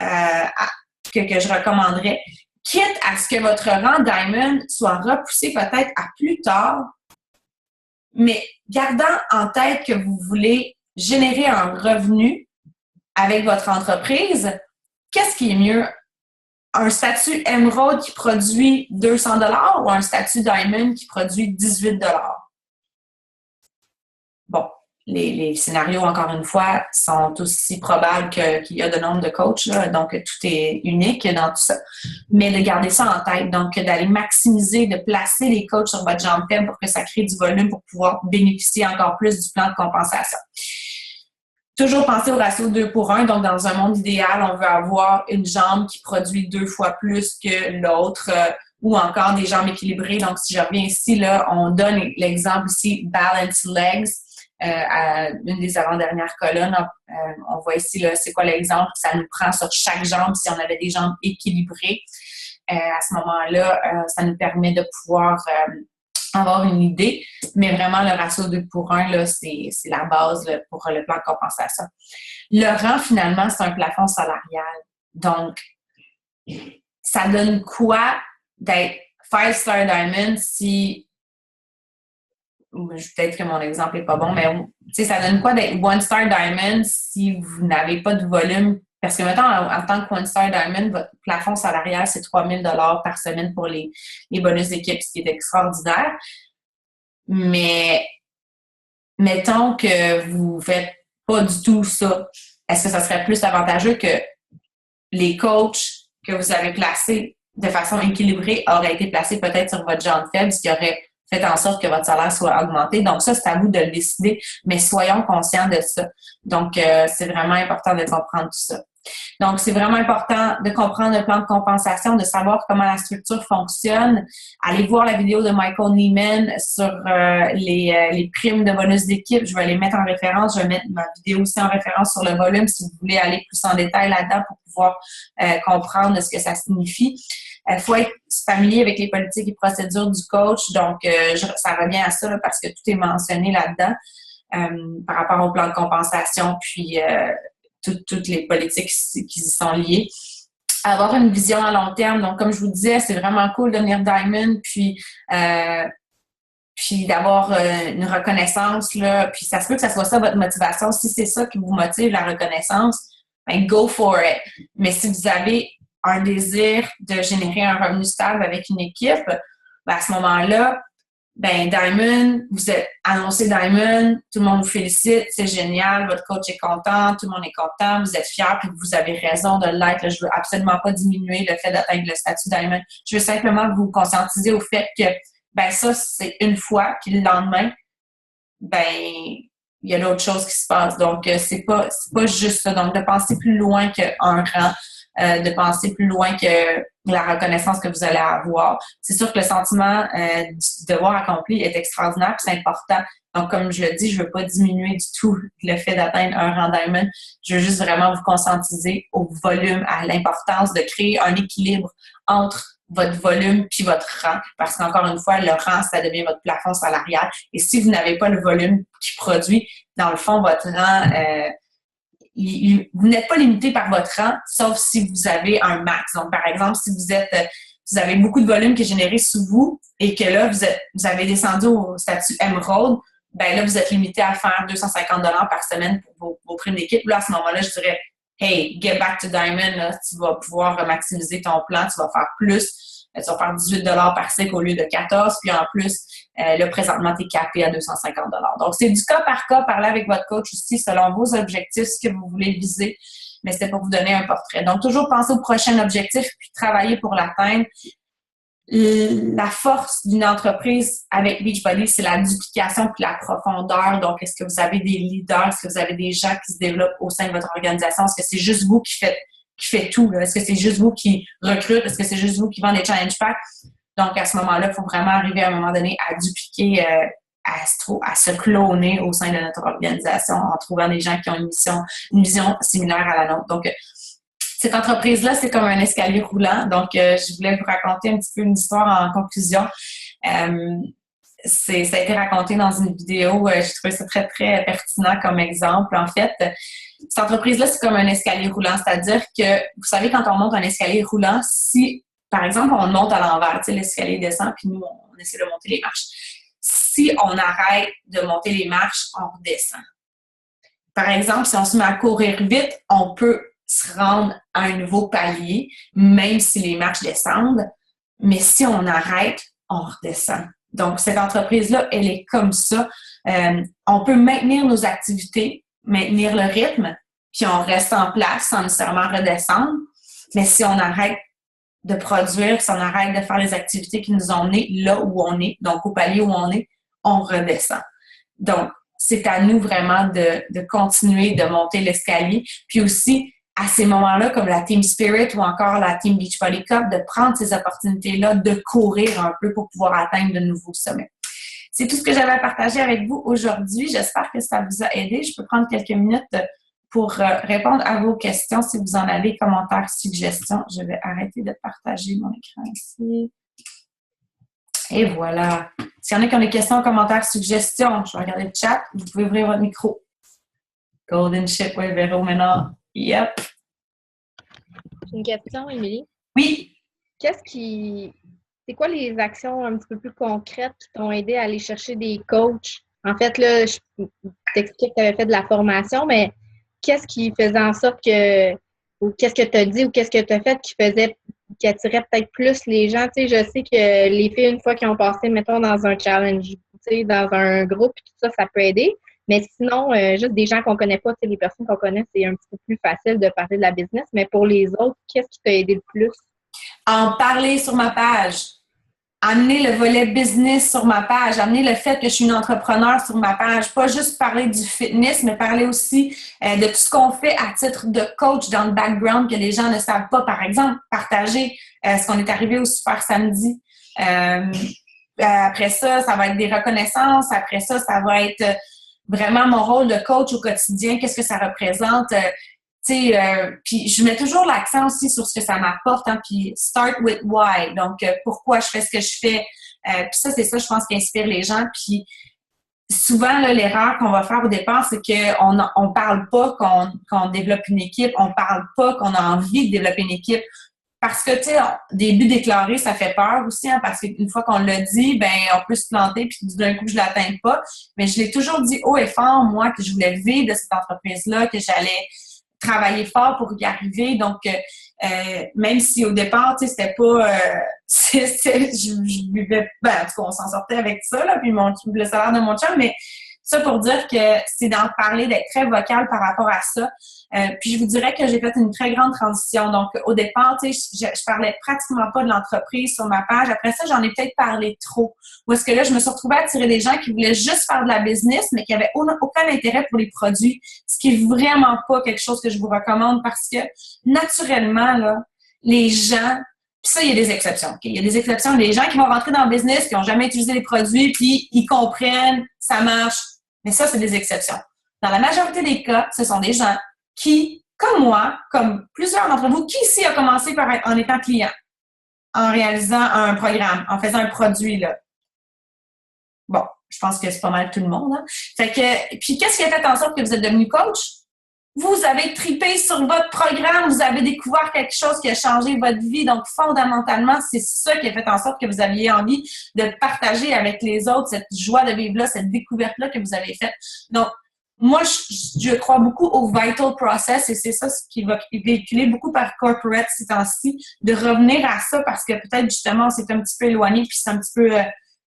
que je recommanderais. Quitte à ce que votre rang Diamond soit repoussé peut-être à plus tard, mais gardant en tête que vous voulez générer un revenu avec votre entreprise, qu'est-ce qui est mieux? Un statut Emerald qui produit 200 $ ou un statut Diamond qui produit 18 $? Bon, les scénarios, encore une fois, sont aussi probables qu'il y a de nombre de coachs, là, donc tout est unique dans tout ça. Mais de garder ça en tête, donc d'aller maximiser, de placer les coachs sur votre jambe faible pour que ça crée du volume pour pouvoir bénéficier encore plus du plan de compensation. Toujours penser au ratio 2:1, donc dans un monde idéal, on veut avoir une jambe qui produit 2 fois plus que l'autre, ou encore des jambes équilibrées. Donc, si je reviens ici, là, on donne l'exemple ici, balance legs. À une des avant-dernières colonnes, on voit ici, là, c'est quoi l'exemple? Ça nous prend sur chaque jambe si on avait des jambes équilibrées. À ce moment-là, ça nous permet de pouvoir avoir une idée, mais vraiment, le ratio 2:1, là, c'est la base là, pour le plan de compensation. Le rang, finalement, c'est un plafond salarial. Donc, ça donne quoi d'être 5-star Diamond si peut-être que mon exemple n'est pas bon, mais ça donne quoi d'être one-star Diamond si vous n'avez pas de volume? Parce que maintenant, en tant que one-star Diamond, votre plafond salarial, c'est 3 000 $ par semaine pour les bonus d'équipe, ce qui est extraordinaire. Mais mettons que vous ne faites pas du tout ça. Est-ce que ça serait plus avantageux que les coachs que vous avez placés de façon équilibrée auraient été placés peut-être sur votre jambe faible, ce qui aurait fait en sorte que votre salaire soit augmenté. Donc, ça, c'est à vous de le décider, mais soyons conscients de ça. Donc, c'est vraiment important de comprendre tout ça. Donc, c'est vraiment important de comprendre le plan de compensation, de savoir comment la structure fonctionne. Allez voir la vidéo de Michael Neiman sur les primes de bonus d'équipe. Je vais les mettre en référence. Je vais mettre ma vidéo aussi en référence sur le volume si vous voulez aller plus en détail là-dedans pour pouvoir comprendre ce que ça signifie. Il faut être familier avec les politiques et procédures du coach. Donc, ça revient à ça là, parce que tout est mentionné là-dedans par rapport au plan de compensation, puis toutes les politiques qui y sont liées. Avoir une vision à long terme. Donc, comme je vous disais, c'est vraiment cool de devenir Diamond, puis d'avoir une reconnaissance. Là, puis ça se peut que ça soit ça votre motivation. Si c'est ça qui vous motive, la reconnaissance, ben go for it. Mais si vous avez un désir de générer un revenu stable avec une équipe, ben à ce moment-là, ben Diamond, vous êtes annoncé Diamond, tout le monde vous félicite, c'est génial, votre coach est content, tout le monde est content, vous êtes fiers, puis vous avez raison de l'être. Là, je veux absolument pas diminuer le fait d'atteindre le statut Diamond. Je veux simplement vous conscientiser au fait que ben ça, c'est une fois, puis le lendemain, ben il y a d'autres choses qui se passent. Donc, c'est pas juste ça. Donc, de penser plus loin qu'un rang, de penser plus loin que la reconnaissance que vous allez avoir. C'est sûr que le sentiment du devoir accompli est extraordinaire et c'est important. Donc, comme je le dis, je ne veux pas diminuer du tout le fait d'atteindre un rang Diamond. Je veux juste vraiment vous conscientiser au volume, à l'importance de créer un équilibre entre votre volume puis votre rang. Parce qu'encore une fois, le rang, ça devient votre plafond salarial. Et si vous n'avez pas le volume qui produit, dans le fond, votre rang... vous n'êtes pas limité par votre rang, sauf si vous avez un max. Donc, par exemple, si vous avez beaucoup de volume qui est généré sous vous et que là, vous avez descendu au statut Emerald, ben là, vous êtes limité à faire 250 $ par semaine pour vos primes d'équipe. Là, à ce moment-là, je dirais, hey, get back to Diamond, là, tu vas pouvoir maximiser ton plan, tu vas faire plus. Tu vas faire 18 $ par cycle au lieu de 14. Puis en plus, là, présentement, tu es capé à 250 $. Donc, c'est du cas par cas. Parlez avec votre coach aussi selon vos objectifs, ce que vous voulez viser. Mais c'est pour vous donner un portrait. Donc, toujours penser au prochain objectif puis travailler pour l'atteindre. La force d'une entreprise avec Beachbody, c'est la duplication puis la profondeur. Donc, est-ce que vous avez des leaders? Est-ce que vous avez des gens qui se développent au sein de votre organisation? Est-ce que c'est juste vous qui fait tout? Là? Est-ce que c'est juste vous qui recrute? Est-ce que c'est juste vous qui vend des challenge packs? Donc, à ce moment-là, il faut vraiment arriver à un moment donné à dupliquer, à se cloner au sein de notre organisation en trouvant des gens qui ont une vision similaire à la nôtre. Donc, cette entreprise-là, c'est comme un escalier roulant. Donc, je voulais vous raconter un petit peu une histoire en conclusion. Ça a été raconté dans une vidéo. J'ai trouvé ça très, très pertinent comme exemple. En fait, cette entreprise-là, c'est comme un escalier roulant. C'est-à-dire que, vous savez, quand on monte un escalier roulant, si, par exemple, on monte à l'envers, tu sais, l'escalier descend, puis nous, on essaie de monter les marches. Si on arrête de monter les marches, on redescend. Par exemple, si on se met à courir vite, on peut se rendre à un nouveau palier, même si les marches descendent. Mais si on arrête, on redescend. Donc, cette entreprise-là, elle est comme ça. On peut maintenir nos activités, maintenir le rythme, puis on reste en place sans nécessairement redescendre. Mais si on arrête de produire, si on arrête de faire les activités qui nous ont menés là où on est, donc au palier où on est, on redescend. Donc, c'est à nous vraiment de continuer de monter l'escalier. Puis aussi, à ces moments-là, comme la Team Spirit ou encore la Team Beachbody Cup, de prendre ces opportunités-là, de courir un peu pour pouvoir atteindre de nouveaux sommets. C'est tout ce que j'avais à partager avec vous aujourd'hui. J'espère que ça vous a aidé. Je peux prendre quelques minutes pour répondre à vos questions si vous en avez, commentaires, suggestions. Je vais arrêter de partager mon écran ici. Et voilà. S'il y en a qui ont des questions, commentaires, suggestions, je vais regarder le chat. Vous pouvez ouvrir votre micro. Golden Ship, oui, Véro, maintenant. Yep. J'ai une question, Émilie. Oui. C'est quoi les actions un petit peu plus concrètes qui t'ont aidé à aller chercher des coachs? En fait, là, je t'expliquais que tu avais fait de la formation, mais qu'est-ce qui faisait en sorte ou qu'est-ce que tu as dit ou qu'est-ce que tu as fait qui attirait peut-être plus les gens? Tu sais, je sais que les filles, une fois qu'ils ont passé, mettons, dans un challenge, tu sais, dans un groupe, tout ça, ça peut aider. Mais sinon, juste des gens qu'on connaît pas, tu sais, les personnes qu'on connaît, c'est un petit peu plus facile de parler de la business. Mais pour les autres, qu'est-ce qui t'a aidé le plus? En parler sur ma page. Amener le volet business sur ma page. Amener le fait que je suis une entrepreneur sur ma page. Pas juste parler du fitness, mais parler aussi de tout ce qu'on fait à titre de coach dans le background que les gens ne savent pas. Par exemple, partager ce qu'on est arrivé au Super Samedi. Après ça, ça va être des reconnaissances. Après ça, ça va être vraiment mon rôle de coach au quotidien. Qu'est-ce que ça représente? Puis je mets toujours l'accent aussi sur ce que ça m'apporte, hein, puis start with why, donc pourquoi je fais ce que je fais. Puis ça, c'est ça, je pense, qui inspire les gens. Puis souvent, là, l'erreur qu'on va faire au départ, c'est qu'on parle pas qu'on développe une équipe, on parle pas qu'on a envie de développer une équipe. Parce que, tu sais, des buts déclarés, ça fait peur aussi, hein, parce qu'une fois qu'on l'a dit, ben on peut se planter, puis d'un coup, je ne l'atteins pas. Mais je l'ai toujours dit haut et fort, moi, que je voulais vivre de cette entreprise-là, que j'allais travailler fort pour y arriver. Donc, Même si au départ, tu sais, c'était pas... je vivais... Ben, en tout cas, on s'en sortait avec ça, là, puis le salaire de mon chum, mais ça pour dire que c'est d'en parler, d'être très vocal par rapport à ça. Puis je vous dirais que j'ai fait une très grande transition. Donc, au départ, tu sais, je parlais pratiquement pas de l'entreprise sur ma page. Après ça, j'en ai peut-être parlé trop. Ou est-ce que là, je me suis retrouvée à attirer des gens qui voulaient juste faire de la business, mais qui avaient aucun intérêt pour les produits, ce qui est vraiment pas quelque chose que je vous recommande parce que, naturellement, là, les gens, puis ça, il y a des exceptions. Okay? Il y a des exceptions. Les gens qui vont rentrer dans le business, qui n'ont jamais utilisé les produits, puis ils comprennent, ça marche. Mais ça, c'est des exceptions. Dans la majorité des cas, ce sont des gens qui, comme moi, comme plusieurs d'entre vous, qui ici a commencé en étant client, en réalisant un programme, en faisant un produit, là. Bon, je pense que c'est pas mal tout le monde, hein? Fait que, puis qu'est-ce qui a fait en sorte que vous êtes devenu coach? Vous avez tripé sur votre programme, vous avez découvert quelque chose qui a changé votre vie. Donc, fondamentalement, c'est ça qui a fait en sorte que vous aviez envie de partager avec les autres cette joie de vivre-là, cette découverte-là que vous avez faite. Donc, moi, je crois beaucoup au vital process et c'est ça ce qui va véhiculer beaucoup par corporate ces temps-ci, de revenir à ça parce que peut-être justement, on s'est un petit peu éloigné puis c'est un petit peu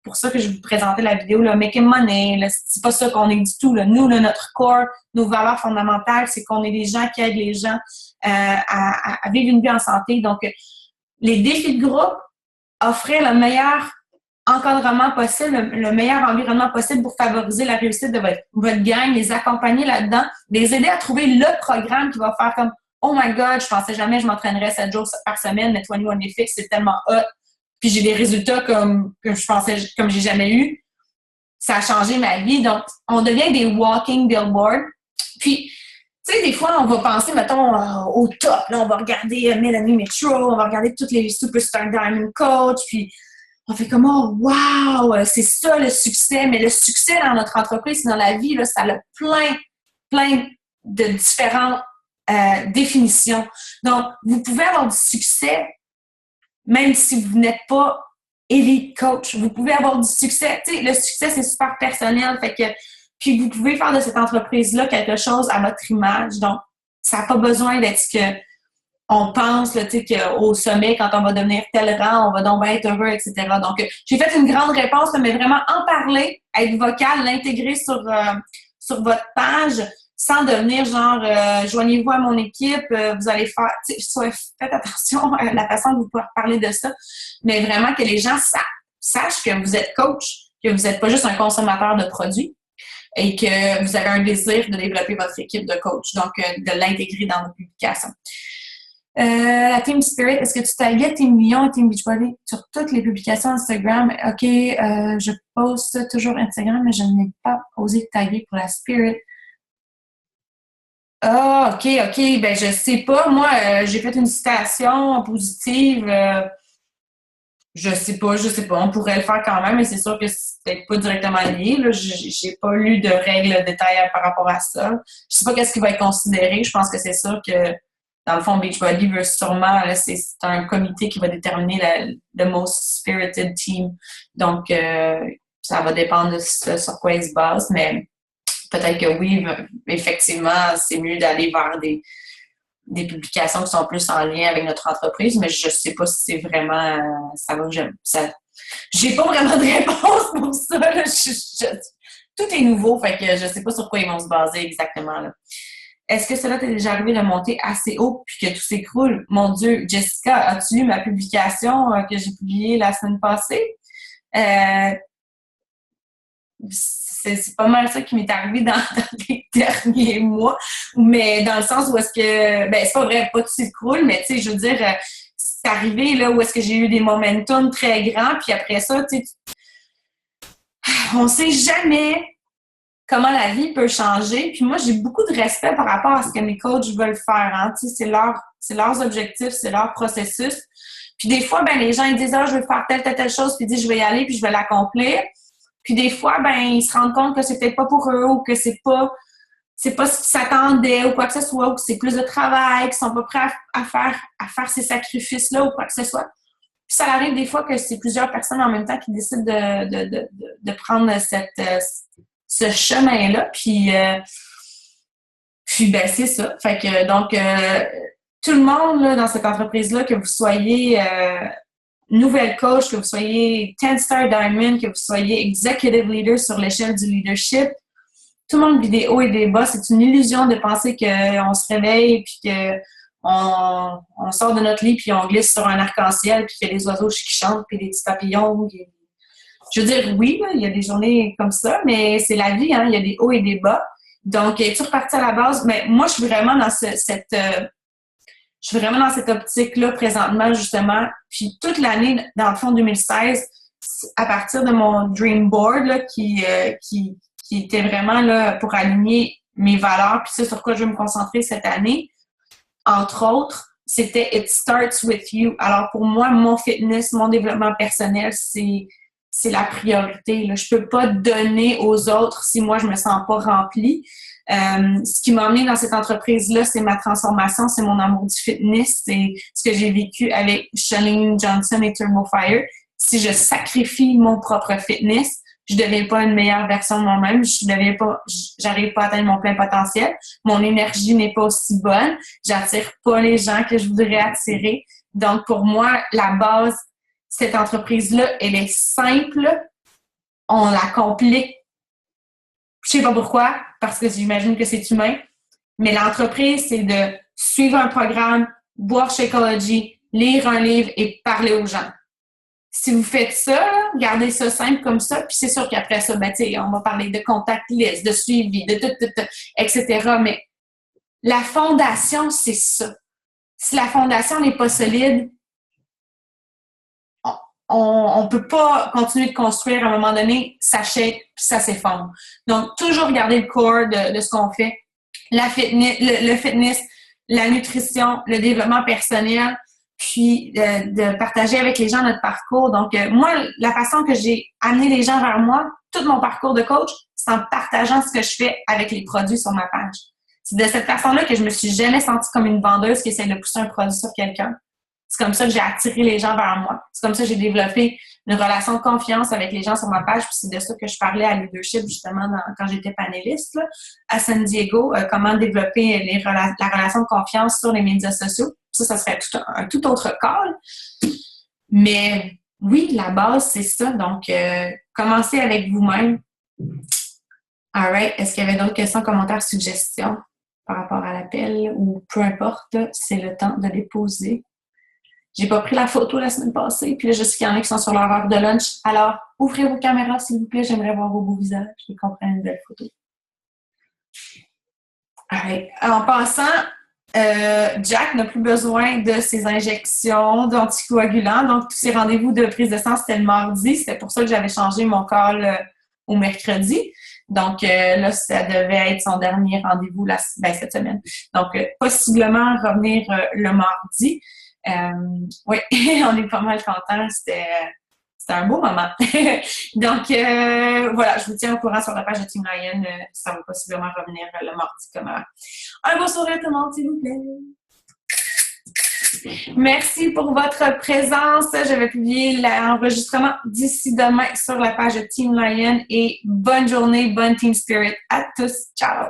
pour ça que je vous présentais la vidéo, là, making money, là, c'est pas ça qu'on est du tout. Là. Nous, là, notre core, nos valeurs fondamentales, c'est qu'on est des gens qui aident les gens à vivre une vie en santé. Donc, les défis de groupe, offrir le meilleur encadrement possible, le meilleur environnement possible pour favoriser la réussite de votre gang, les accompagner là-dedans, les aider à trouver le programme qui va faire comme « Oh my God, je pensais jamais que je m'entraînerais 7 jours par semaine, mais 21 FX, c'est tellement hot. » Puis j'ai des résultats comme je pensais, comme j'ai jamais eu. Ça a changé ma vie. Donc, on devient des walking billboards. Puis, tu sais, des fois, on va penser, mettons, au top. Là, on va regarder Melanie Mitchell, on va regarder toutes les Superstar Diamond Coach, puis on fait comme, oh, wow, c'est ça le succès. Mais le succès dans notre entreprise, dans la vie, là, ça a plein de différentes définitions. Donc, vous pouvez avoir du succès même si vous n'êtes pas elite coach. Vous pouvez avoir du succès. Tu sais, le succès, c'est super personnel. Fait que, puis vous pouvez faire de cette entreprise-là quelque chose à votre image. Donc, ça n'a pas besoin d'être ce qu'on pense, là, tu sais, qu'au sommet, quand on va devenir tel rang, on va donc bien être heureux, etc. Donc, j'ai fait une grande réponse, mais vraiment en parler, être vocal, l'intégrer sur votre page, sans devenir genre joignez-vous à mon équipe, vous allez faire, faites attention à la façon que vous pouvez parler de ça, mais vraiment que les gens sachent que vous êtes coach, que vous n'êtes pas juste un consommateur de produits et que vous avez un désir de développer votre équipe de coach, donc de l'intégrer dans vos publications. La Team Spirit, est-ce que tu taguais Team Lyon et Team Beachbody sur toutes les publications Instagram? OK, je poste toujours Instagram, mais je n'ai pas osé taguer pour la Spirit. Ah, OK. Ben, je sais pas. Moi, j'ai fait une citation positive. Je sais pas. On pourrait le faire quand même, mais c'est sûr que c'est peut-être pas directement lié. Là. J'ai pas lu de règles détaillées par rapport à ça. Je sais pas qu'est-ce qui va être considéré. Je pense que c'est sûr que, dans le fond, Beachbody veut sûrement, là, c'est un comité qui va déterminer le most spirited team. Donc, ça va dépendre de sur quoi il se base, mais peut-être que oui, effectivement, c'est mieux d'aller vers des publications qui sont plus en lien avec notre entreprise, mais je ne sais pas si c'est vraiment j'ai pas vraiment de réponse pour ça. Là. Tout est nouveau, fait que je ne sais pas sur quoi ils vont se baser exactement. Là. Est-ce que cela t'est déjà arrivé de monter assez haut puis que tout s'écroule? Mon Dieu, Jessica, as-tu lu ma publication que j'ai publiée la semaine passée? C'est pas mal ça qui m'est arrivé dans les derniers mois, mais dans le sens où est-ce que, ben c'est pas vrai, pas tout s'écroule, mais tu sais, je veux dire, c'est arrivé là où est-ce que j'ai eu des momentum très grands, puis après ça, tu sais, on sait jamais comment la vie peut changer, puis moi, j'ai beaucoup de respect par rapport à ce que mes coachs veulent faire, hein, tu sais, c'est leurs objectifs, c'est leur processus, puis des fois, ben les gens, ils disent, ah, je veux faire telle chose, puis ils disent, je vais y aller, puis je vais l'accomplir. Puis des fois, ben ils se rendent compte que c'est peut-être pas pour eux ou que c'est pas ce qu'ils s'attendaient ou quoi que ce soit, ou que c'est plus de travail, qu'ils sont pas prêts à faire ces sacrifices-là ou quoi que ce soit. Puis ça arrive des fois que c'est plusieurs personnes en même temps qui décident de prendre ce chemin-là. Puis ben c'est ça. Fait que donc tout le monde là, dans cette entreprise-là, que vous soyez nouvelle coach, que vous soyez 10-star Diamond, que vous soyez executive leader sur l'échelle du leadership, tout le monde vit des hauts et des bas. C'est une illusion de penser qu'on se réveille puis qu'on sort de notre lit puis on glisse sur un arc-en-ciel puis qu'il y a des oiseaux qui chantent puis des petits papillons. Je veux dire, oui, là, il y a des journées comme ça, mais c'est la vie, hein, il y a des hauts et des bas. Donc, es-tu reparti à la base? Mais moi, je suis vraiment dans cette optique-là présentement, justement. Puis toute l'année, dans le fond, 2016, à partir de mon Dream Board, là, qui était vraiment là pour aligner mes valeurs, puis c'est sur quoi je vais me concentrer cette année, entre autres, c'était « It starts with you ». Alors, pour moi, mon fitness, mon développement personnel, c'est la priorité, là. Je peux pas donner aux autres si moi, je me sens pas remplie. Ce qui m'a amené dans cette entreprise-là, c'est ma transformation, c'est mon amour du fitness, c'est ce que j'ai vécu avec Chalene Johnson et Turbo Fire. Si je sacrifie mon propre fitness, je deviens pas une meilleure version de moi-même, j'arrive pas à atteindre mon plein potentiel, mon énergie n'est pas aussi bonne, j'attire pas les gens que je voudrais attirer. Donc, pour moi, la base, cette entreprise-là, elle est simple, on la complique. Je sais pas pourquoi, parce que j'imagine que c'est humain, mais l'entreprise, c'est de suivre un programme, boire Shakeology, lire un livre et parler aux gens. Si vous faites ça, gardez ça simple comme ça, puis c'est sûr qu'après ça, on va parler de contact list, de suivi, de tout, etc. Mais la fondation, c'est ça. Si la fondation n'est pas solide, on peut pas continuer de construire. À un moment donné, ça shake puis ça s'effondre. Donc, toujours garder le core de ce qu'on fait. Le fitness, la nutrition, le développement personnel, puis de partager avec les gens notre parcours. Donc, moi, la façon que j'ai amené les gens vers moi, tout mon parcours de coach, c'est en partageant ce que je fais avec les produits sur ma page. C'est de cette façon-là que je me suis jamais sentie comme une vendeuse qui essaie de pousser un produit sur quelqu'un. C'est comme ça que j'ai attiré les gens vers moi. C'est comme ça que j'ai développé une relation de confiance avec les gens sur ma page. Puis c'est de ça que je parlais à Leadership, justement, quand j'étais panéliste là, à San Diego, comment développer la relation de confiance sur les médias sociaux. Ça serait un tout autre call. Mais oui, la base, c'est ça. Donc, commencez avec vous-même. All right. Est-ce qu'il y avait d'autres questions, commentaires, suggestions par rapport à l'appel ou peu importe, c'est le temps de les poser. J'ai pas pris la photo la semaine passée, puis là, je sais qu'il y en a qui sont sur leur heure de lunch. Alors, ouvrez vos caméras, s'il vous plaît. J'aimerais voir vos beaux visages et qu'on prenne une belle photo. Right. En passant, Jack n'a plus besoin de ses injections d'anticoagulants. Donc, tous ses rendez-vous de prise de sang, c'était le mardi. C'était pour ça que j'avais changé mon call au mercredi. Donc, là, ça devait être son dernier rendez-vous cette semaine. Donc, possiblement revenir le mardi. Oui, on est pas mal contents. C'était un beau moment. Donc, voilà, je vous tiens au courant sur la page de Team Lion. Ça va possiblement revenir le mardi comme avant. Un beau sourire tout le monde, s'il vous plaît. Merci pour votre présence. Je vais publier l'enregistrement d'ici demain sur la page de Team Lion et bonne journée, bonne Team Spirit à tous. Ciao!